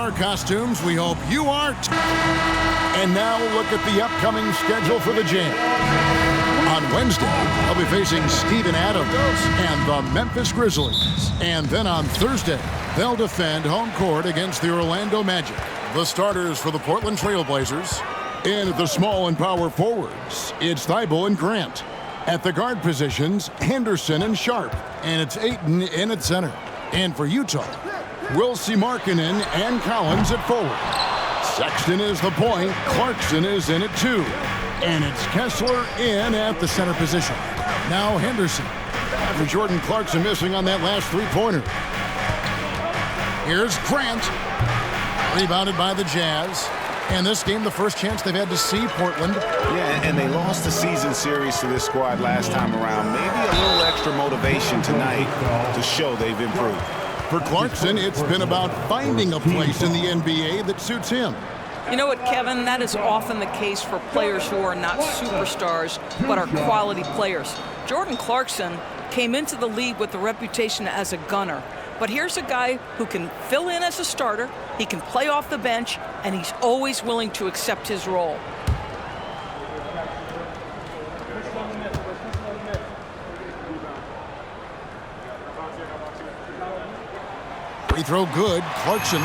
our costumes. We hope you are too. And now look at the upcoming schedule for the Jam. On Wednesday, they'll be facing Steven Adams and the Memphis Grizzlies. And then on Thursday, they'll defend home court against the Orlando Magic. The starters for the Portland Trail Blazers. In at the small and power forwards, it's Thibault and Grant. At the guard positions, Henderson and Sharp. And it's Ayton in at center. And for Utah, we'll see Markkanen and Collins at forward. Sexton is the point. Clarkson is in at 2. And it's Kessler in at the center position. Now Henderson. After Jordan Clarkson missing on that last three-pointer. Here's Grant. Rebounded by the Jazz. And this game, the first chance they've had to see Portland. Yeah, and they lost the season series to this squad last time around. Maybe a little extra motivation tonight to show they've improved. For Clarkson, it's been about finding a place in the NBA that suits him. You know what, Kevin? That is often the case for players who are not superstars, but are quality players. Jordan Clarkson came into the league with a reputation as a gunner. But here's a guy who can fill in as a starter, he can play off the bench, and he's always willing to accept his role. Free throw good. Clarkson.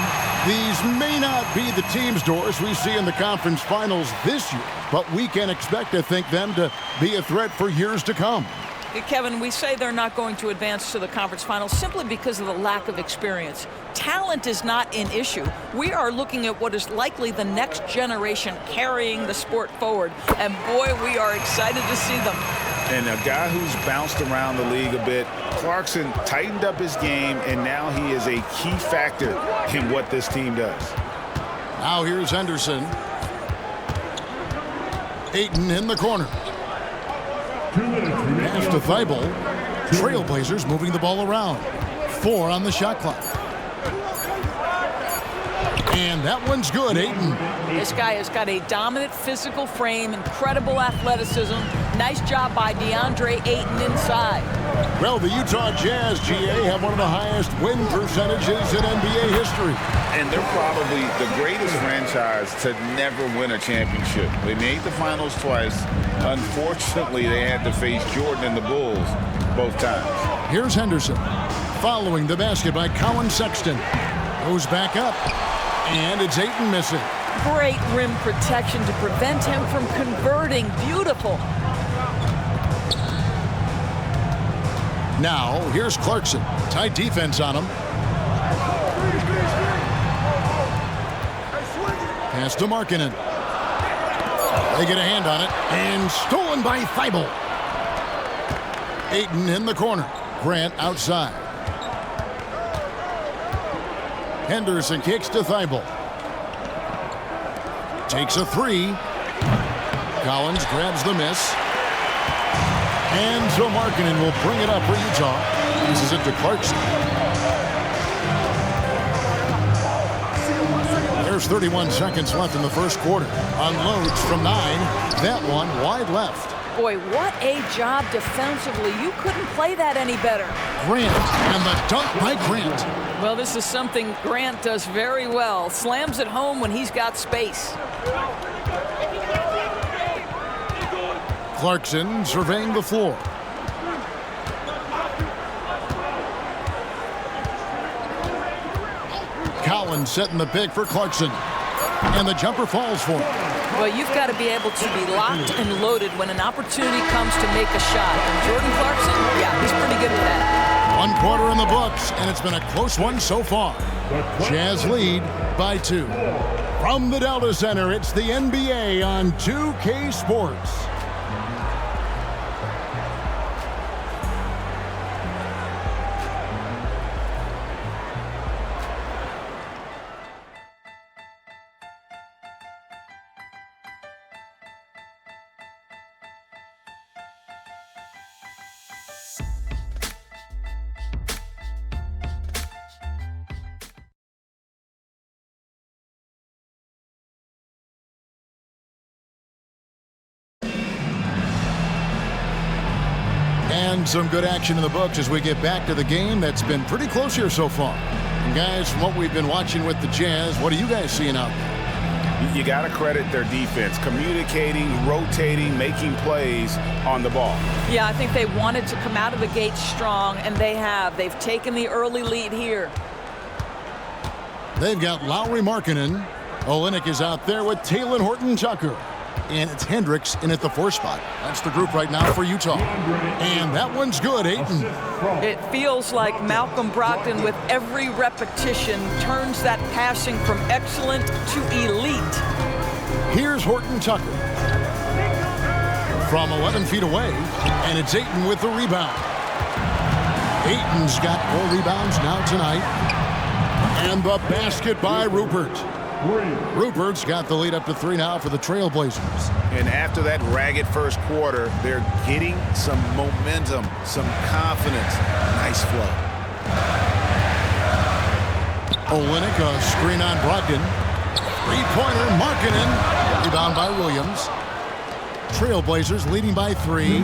These may not be the team's doors we see in the conference finals this year, but we can expect to think them to be a threat for years to come. Kevin, we say they're not going to advance to the conference finals simply because of the lack of experience. Talent is not an issue. We are looking at what is likely the next generation carrying the sport forward. And boy, we are excited to see them. And a guy who's bounced around the league a bit, Clarkson tightened up his game, and now he is a key factor in what this team does. Now here's Henderson. Ayton in the corner. Pass to Thibault. Trailblazers moving the ball around. 4 on the shot clock. And that one's good, Ayton. This guy has got a dominant physical frame, incredible athleticism. Nice job by DeAndre Ayton inside. Well, the Utah Jazz, GA, have one of the highest win percentages in NBA history. And they're probably the greatest franchise to never win a championship. They made the finals twice. Unfortunately, they had to face Jordan and the Bulls both times. Here's Henderson. Following the basket by Colin Sexton. Goes back up. And it's Ayton missing. Great rim protection to prevent him from converting. Beautiful. Now, here's Clarkson. Tight defense on him. Pass to Markkanen. They get a hand on it. And stolen by Thibault. Ayton in the corner. Grant outside. Henderson kicks to Thibault. Takes a 3. Collins grabs the miss. And so Markkanen will bring it up for Utah. Uses it to Clarkson. There's 31 seconds left in the first quarter. Unloads from 9. That one wide left. Boy, what a job defensively. You couldn't play that any better. Grant, and the dunk by Grant. Well, this is something Grant does very well. Slams it home when he's got space. Clarkson surveying the floor. Collins setting the pick for Clarkson. And the jumper falls for him. Well, you've got to be able to be locked and loaded when an opportunity comes to make a shot. And Jordan Clarkson, yeah, he's pretty good at that. 1 quarter in the books, and it's been a close one so far. Jazz lead by 2. From the Delta Center, it's the NBA on 2K Sports. And some good action in the books as we get back to the game that's been pretty close here so far. And guys, from what we've been watching with the Jazz, what are you guys seeing out there? You got to credit their defense, communicating, rotating, making plays on the ball. Yeah, I think they wanted to come out of the gate strong, and they have. They've taken the early lead here. They've got Lowry Markkanen. Olynyk is out there with Talen Horton-Tucker. And it's Hendricks in at the 4 spot. That's the group right now for Utah. And that one's good, Ayton. It feels like Malcolm Brogdon, with every repetition, turns that passing from excellent to elite. Here's Horton-Tucker. From 11 feet away, and it's Ayton with the rebound. Ayton's got 4 rebounds now tonight. And the basket by Rupert. Rupert's got the lead up to 3 now for the Trailblazers. And after that ragged first quarter, they're getting some momentum, some confidence. Nice flow. Olynyk, a screen on Brogdon. 3-pointer, Markkanen. Rebound by Williams. Trailblazers leading by 3.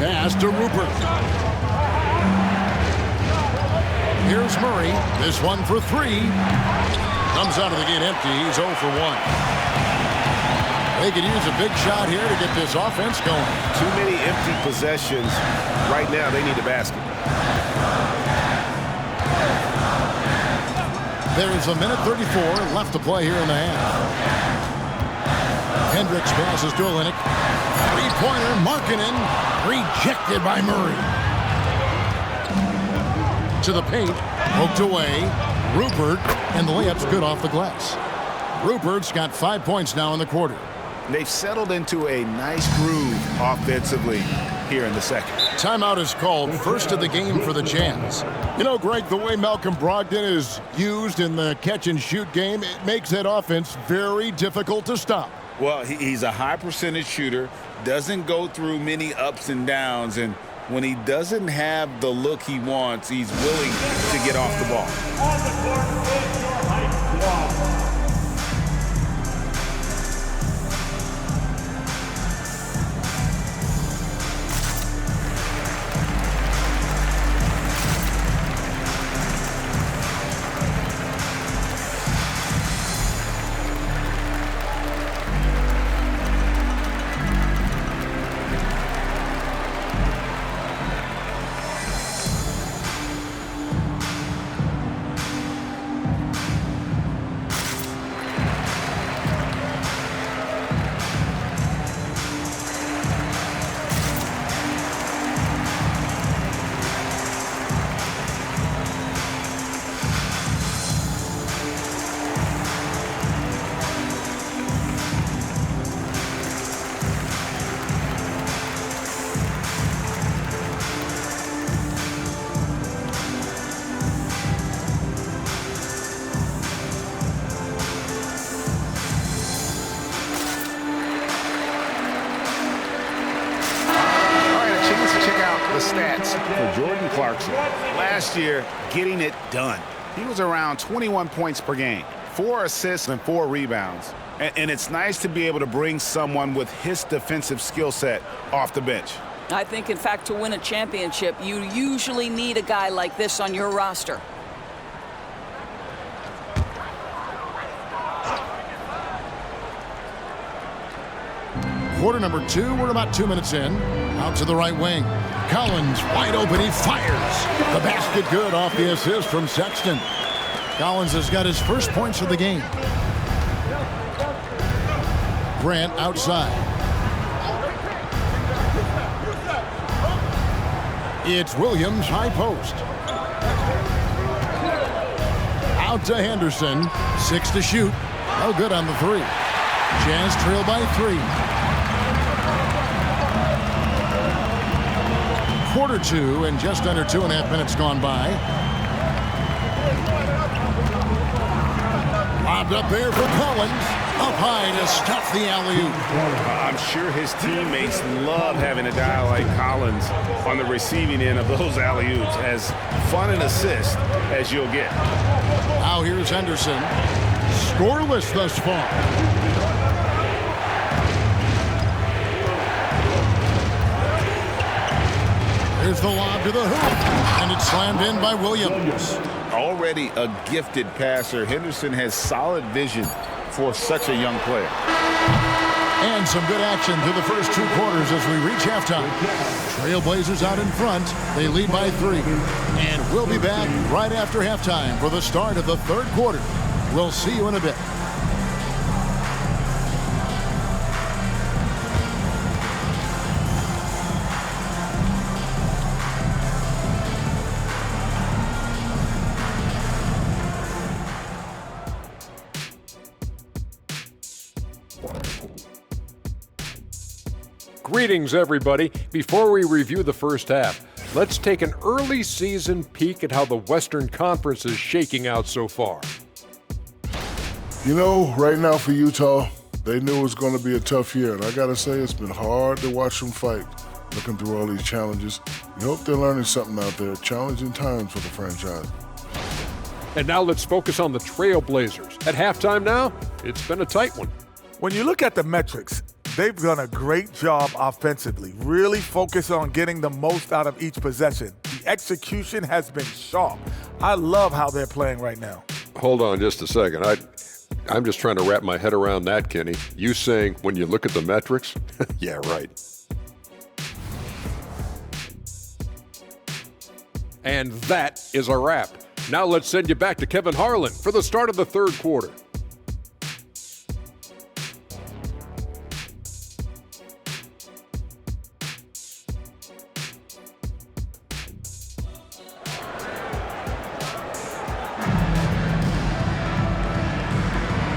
Pass to Rupert. Here's Murray. This one for 3. Comes out of the gate empty. He's 0 for 1. They could use a big shot here to get this offense going. Too many empty possessions. Right now, they need a basket. There's a minute 34 left to play here in the half. Hendricks passes to Olynyk. 3-pointer, Markkanen. Rejected by Murray. To the paint, poked away. Rupert, and the layup's good off the glass. Rupert's got 5 points now in the quarter. They've settled into a nice groove offensively here in the second. Timeout is called, first of the game for the Jazz. You know, Greg, the way Malcolm Brogdon is used in the catch-and-shoot game, it makes that offense very difficult to stop. Well, he's a high-percentage shooter, doesn't go through many ups and downs, and when he doesn't have the look he wants, he's willing to get off the ball. On the court is your height squad. Stats for Jordan Clarkson. Last year, getting it done. He was around 21 points per game, 4 assists and 4 rebounds. And it's nice to be able to bring someone with his defensive skill set off the bench. I think, in fact, to win a championship, you usually need a guy like this on your roster. Quarter number 2, we're about 2 minutes in. Out to the right wing. Collins wide open, he fires. The basket good off the assist from Sexton. Collins has got his first points of the game. Grant outside. It's Williams, high post. Out to Henderson, 6 to shoot. No good on the 3. Jazz trail by 3. Quarter 2 and just under 2.5 minutes gone by. Lobbed up there for Collins. Up high to stuff the alley-oop. I'm sure his teammates love having a guy like Collins on the receiving end of those alley-oops. As fun an assist as you'll get. Now here's Henderson. Scoreless thus far. Here's the lob to the hoop, and it's slammed in by Williams. Already a gifted passer, Henderson has solid vision for such a young player. And some good action through the first 2 quarters as we reach halftime. Trailblazers out in front. They lead by 3. And we'll be back right after halftime for the start of the 3rd quarter. We'll see you in a bit. Greetings, everybody. Before we review the first half, let's take an early season peek at how the Western Conference is shaking out so far. You know, right now for Utah, they knew it was going to be a tough year, and I got to say it's been hard to watch them fight, looking through all these challenges. We hope they're learning something out there, challenging times for the franchise. And now let's focus on the Trailblazers. At halftime now, it's been a tight one. When you look at the metrics, they've done a great job offensively, really focus on getting the most out of each possession. The execution has been sharp. I love how they're playing right now. Hold on just a second. I'm just trying to wrap my head around that, Kenny. You saying when you look at the metrics? Yeah, right. And that is a wrap. Now let's send you back to Kevin Harlan for the start of the 3rd quarter.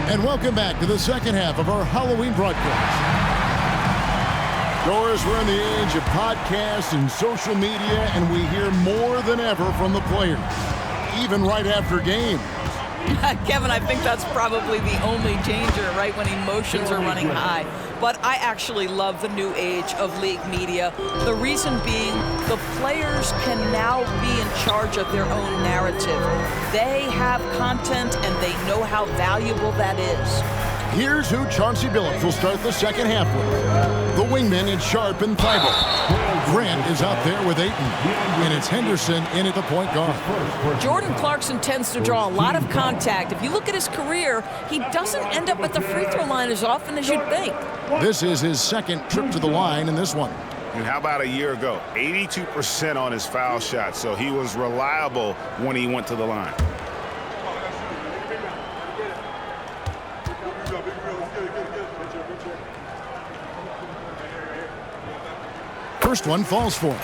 And welcome back to the second half of our Halloween broadcast. Doris, we're in the age of podcasts and social media, and we hear more than ever from the players, even right after games. Kevin, I think that's probably the only danger, right, when emotions are running high. But I actually love the new age of league media. The reason being, the players can now be in charge of their own narrative. They have content, and they know how valuable that is. Here's who Chauncey Billups will start the second half with. The wingmen in Sharp and Thibault. Grant is out there with Ayton, and it's Henderson in at the point guard. Jordan Clarkson tends to draw a lot of contact. If you look at his career, he doesn't end up at the free throw line as often as you'd think. This is his 2nd trip to the line in this one. And how about a year ago? 82% on his foul shot, so he was reliable when he went to the line. First one falls for him.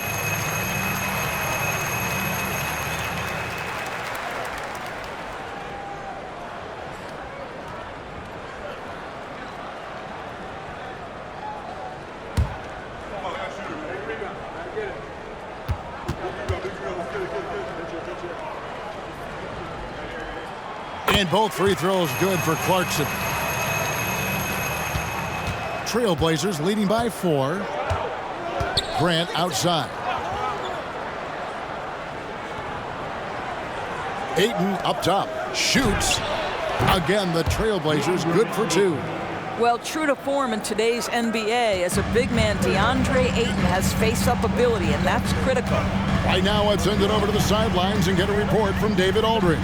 And both free throws good for Clarkson. Trailblazers leading by 4. Grant outside. Ayton up top. Shoots. Again, the Trailblazers good for 2. Well, true to form in today's NBA, as a big man, DeAndre Ayton has face-up ability, and that's critical. Right now, let's send it over to the sidelines and get a report from David Aldridge.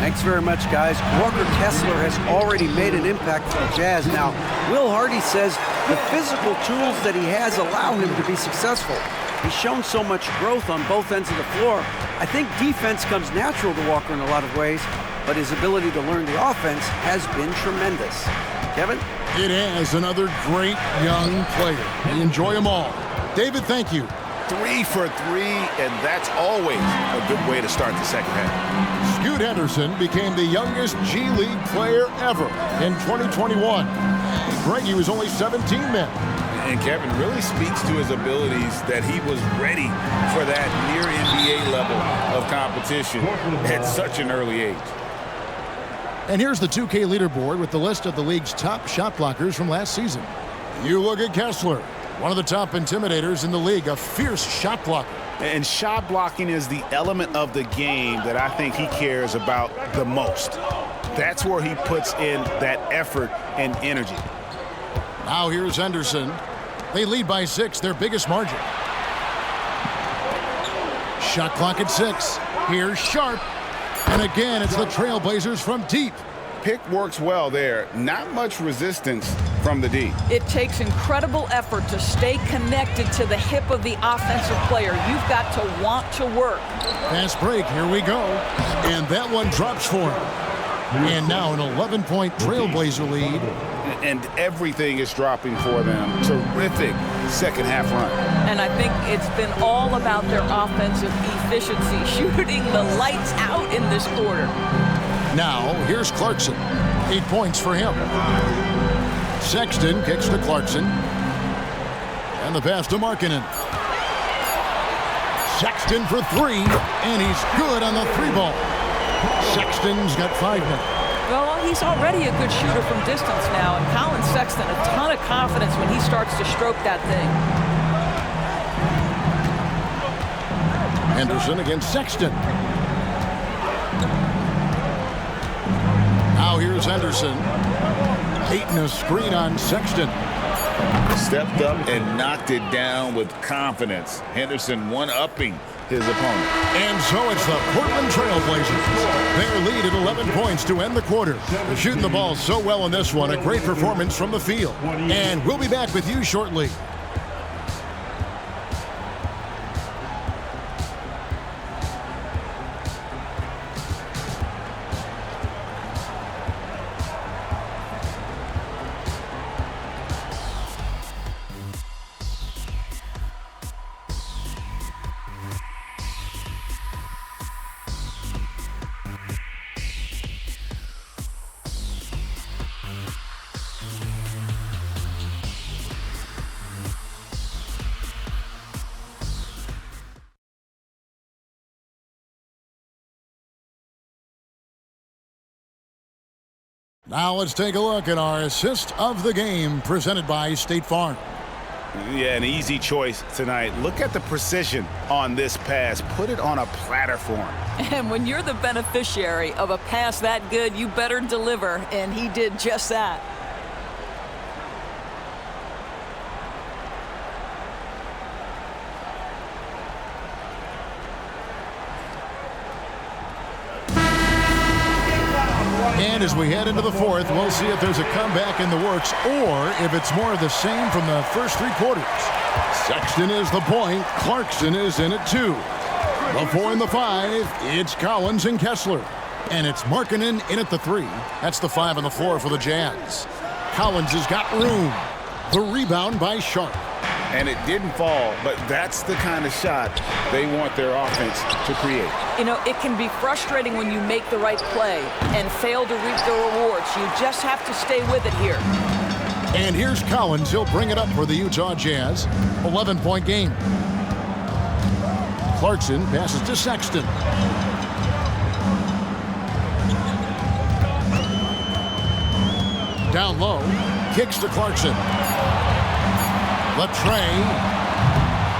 Thanks very much, guys. Walker Kessler has already made an impact for the Jazz. Now, Will Hardy says the physical tools that he has allow him to be successful. He's shown so much growth on both ends of the floor. I think defense comes natural to Walker in a lot of ways, but his ability to learn the offense has been tremendous. Kevin? It has another great young player. We enjoy them all. David, thank you. 3 for 3, and that's always a good way to start the second half. Scoot Henderson became the youngest G League player ever in 2021. Greggy was only 17 then. And Kevin really speaks to his abilities that he was ready for that near NBA level of competition at such an early age. And here's the 2K leaderboard with the list of the league's top shot blockers from last season. You look at Kessler, one of the top intimidators in the league, a fierce shot blocker. And shot blocking is the element of the game that I think he cares about the most. That's where he puts in that effort and energy. Now here's Henderson. They lead by 6, their biggest margin. Shot clock at 6. Here's Sharp. And again, it's the Trailblazers from deep. Pick works well there. Not much resistance from the D. It takes incredible effort to stay connected to the hip of the offensive player. You've got to want to work. Fast break, here we go. And that one drops for him. And now an 11-point Trailblazer lead. And everything is dropping for them. Terrific second half run. And I think it's been all about their offensive efficiency, shooting the lights out in this quarter. Now, here's Clarkson. 8 points for him. Sexton kicks to Clarkson. And the pass to Markkanen. Sexton for 3, and he's good on the 3-ball. Sexton's got 5 minutes. Well, he's already a good shooter from distance now, and Colin Sexton, a ton of confidence when he starts to stroke that thing. Henderson against Sexton. Now here's Henderson. Eating a screen on Sexton. Stepped up and knocked it down with confidence. Henderson one-upping his opponent. And so it's the Portland Trailblazers. Their lead at 11 points to end the quarter. They're shooting the ball so well in this one. A great performance from the field. And we'll be back with you shortly. Now let's take a look at our assist of the game presented by State Farm. Yeah, an easy choice tonight. Look at the precision on this pass. Put it on a platter for him. And when you're the beneficiary of a pass that good, you better deliver, and he did just that. And as we head into the fourth, we'll see if there's a comeback in the works or if it's more of the same from the first 3 quarters. Sexton is the point. Clarkson is in at 2. The 4 and the 5, it's Collins and Kessler. And it's Markkanen in at the 3. That's the 5 and the 4 for the Jazz. Collins has got room. The rebound by Sharp. And it didn't fall, but that's the kind of shot they want their offense to create. You know, it can be frustrating when you make the right play and fail to reap the rewards. You just have to stay with it here. And here's Collins. He'll bring it up for the Utah Jazz. 11-point game. Clarkson passes to Sexton. Down low. Kicks to Clarkson. The tray.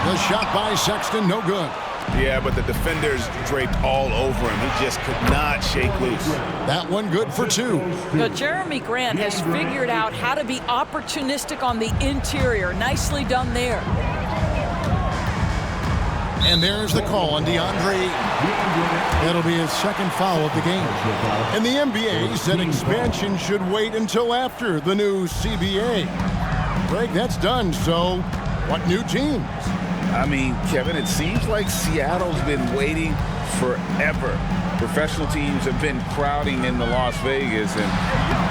The shot by Sexton, no good. Yeah, but the defenders draped all over him. He just could not shake loose. That one good for 2. But Jeremy Grant has figured out how to be opportunistic on the interior. Nicely done there. And there's the call on DeAndre Ayton. That'll be his second foul of the game. And the NBA said expansion should wait until after the new CBA. Greg, that's done, so what new teams? I mean, Kevin, it seems like Seattle's been waiting forever. Professional teams have been crowding into Las Vegas, and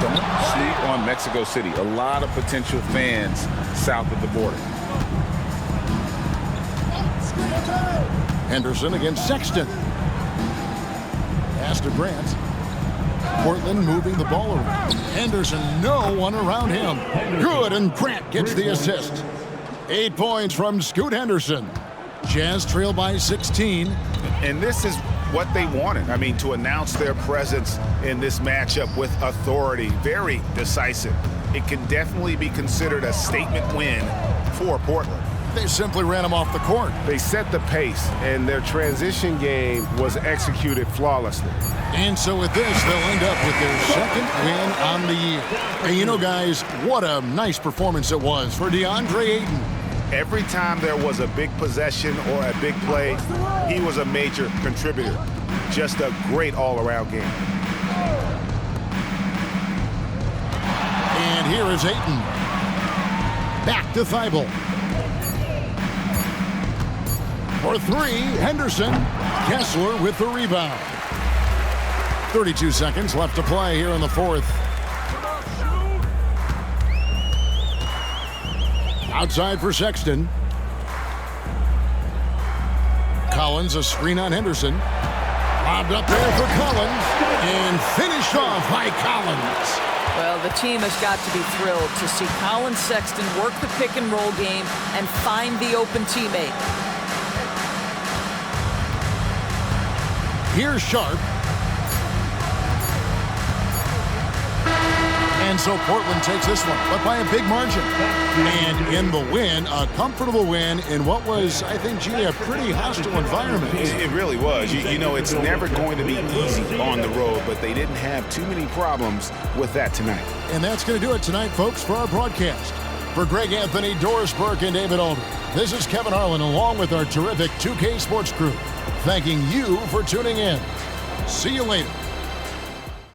don't sleep on Mexico City. A lot of potential fans south of the border. Henderson against Sexton. Pass to Grant. Portland moving the ball around. Henderson, no one around him. Good, and Grant gets the assist. 8 points from Scoot Henderson. Jazz trail by 16. And this is what they wanted. I mean, to announce their presence in this matchup with authority. Very decisive. It can definitely be considered a statement win for Portland. They simply ran him off the court. They set the pace, and their transition game was executed flawlessly. And so with this, they'll end up with their second win on the year. And you know, guys, what a nice performance it was for DeAndre Ayton. Every time there was a big possession or a big play, he was a major contributor. Just a great all-around game. And here is Ayton. Back to Thibault. For three, Henderson. Kessler with the rebound. 32 seconds left to play here in the fourth. Outside for Sexton. Collins, a screen on Henderson. Lobbed up there for Collins. And finished off by Collins. Well, the team has got to be thrilled to see Colin Sexton work the pick-and-roll game and find the open teammate. Here's Sharp. And so Portland takes this one, but by a big margin. And in the win, a comfortable win in what was, I think, G, a pretty hostile environment. It really was. You know, it's never going to be easy on the road, but they didn't have too many problems with that tonight. And that's going to do it tonight, folks, for our broadcast. For Greg Anthony, Doris Burke, and David Aldridge, this is Kevin Harlan along with our terrific 2K Sports crew, thanking you for tuning in. See you later.